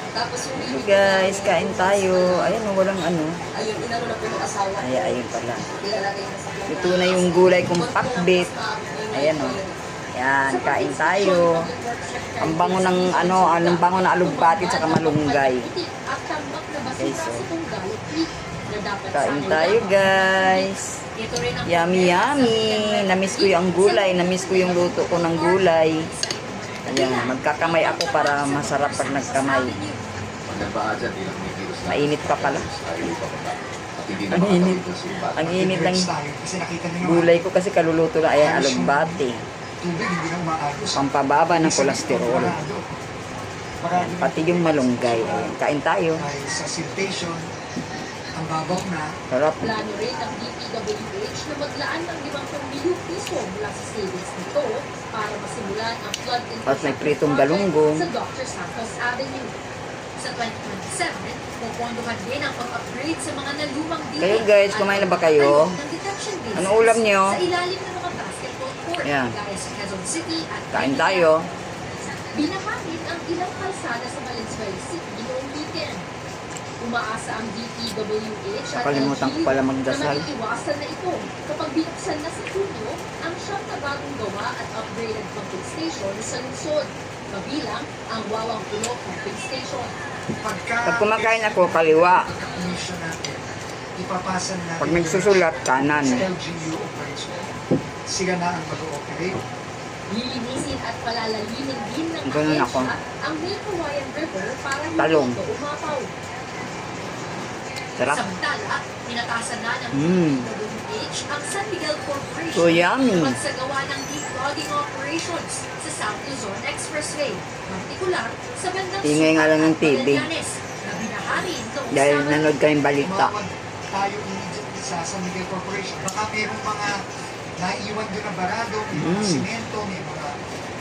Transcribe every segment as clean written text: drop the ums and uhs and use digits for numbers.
So guys, kain tayo. Ayan, walang ano. Ayun pala. Ito na yung gulay kong pakbit. Ayan o. Yan, kain tayo. Ang bango ng ano, ang bango na alugbati at malunggay. Okay, so. Kain tayo guys. Yummy yummy. Namiss ko yung gulay. Namiss ko yung luto ko ng gulay. Ayan, magkakamay ako para masarap pag nagkamay. Mainit pa pala. Ang init. Ang init ng gulay ko kasi kaluluto na. Ayan, alugbati. Pampababa ng kolesterol. Ayan, pati yung malunggay. Ayan, kain tayo. Sarap. Plano rin ng DPWH na maglaan ng 5 milyong piso mula sa savings nito para masimulan ang flood At may pritong galunggong sa Dr. Santos Avenue. Sa 2027, pupondohan din ang pag-upgrade sa mga nalumang dilim. Kayo guys, kumain na ba kayo? Ano ulam niyo? Sa ilalim ng mga basketball court, Ayan. gaya sa Quezon City at Kain Manila. tayo. Binahagin ang ilang kalsada sa Valenzuela City noong weekend. Umaasa ang DPWH at Nakalimutan ko pala magdasal. na maiiwasan na ito kapag binuksan na sa Junyo ang siyang na bagong gawa at upgraded pumping station sa lungsod. Kabilang ang Wawang Pulo Pumping Station. Pag kumakain ako, kaliwa. Pag nagsusulat, kanan. Sila na ang mag-ooperate. Lilinisin at palalalimin din ng Ganun ako. ahensya ang Milkawayan River para hindi Talong. ito umapaw. Sarap. Samantala, pinatasan na ng Mm. DPWH ang San Miguel Corporation So yummy. na magsagawa ng deflogging operations sa South Luzon Expressway, partikular sa bandang Ingay nga lang ng TV. Magallanes, na binahari noong Dahil Sabado. nanood kaming balita. Tumawag tayo immediately sa San Miguel Corporation. Baka mayroong mga naiiwan doon na barado, may mga simento,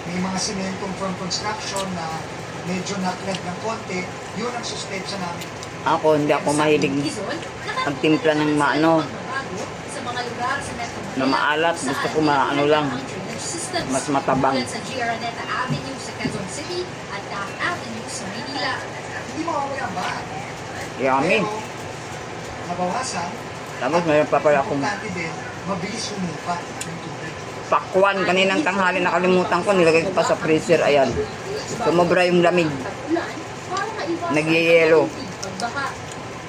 may mga simentong from construction na medyo naklag ng konti. Yun ang suspecha namin. Ako, hindi ako mahilig magtimpla ng maano, sa mga lugar sa Metro Manila, na maalat. kung Gusto saan ko maano lang, ang drainage systems, mas matabang. tulad sa G. Araneta Avenue sa Quezon City at Taft Avenue sa Maynila. Hindi mawawala ba? Yummy. Pero, nabawasan, Tapos mayroon pa pala akong importante din, mabilis humupa yung tubig. pakwan. Kaninang tanghali nakalimutan ko, nilagay ko pa sa freezer. Ayan. Sumobra yung lamig. Tag-ulan para maiwasan Nagyayelo. ang tubig pagbaha.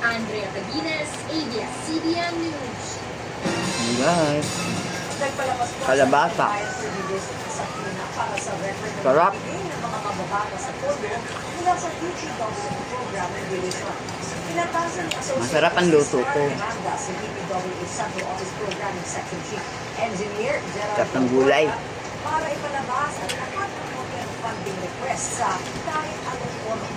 Andrea Taguines, ABS-CBN News. Guys. Kalabasa. Sarap. Masarap ang luto ko. Sarap ng gulay. Para ipalabas ang lahat ng mga funding request sa kahit anong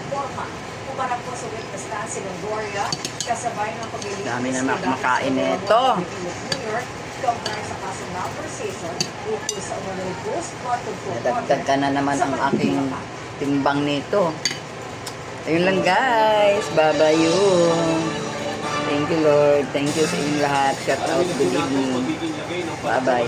forma. Kumarap po sa witness stand si Longoria, kasabay ng pag-ibig Dami na makain nito. New York, kaugnay sa kasong malversation, ukol sa umano'y post-mortem Nadagdag ka na naman ang aking timbang nito. Ayun lang guys. Babayun. Thank you Lord. Thank you sa inyong lahat. Shout out. Good evening. Bye bye.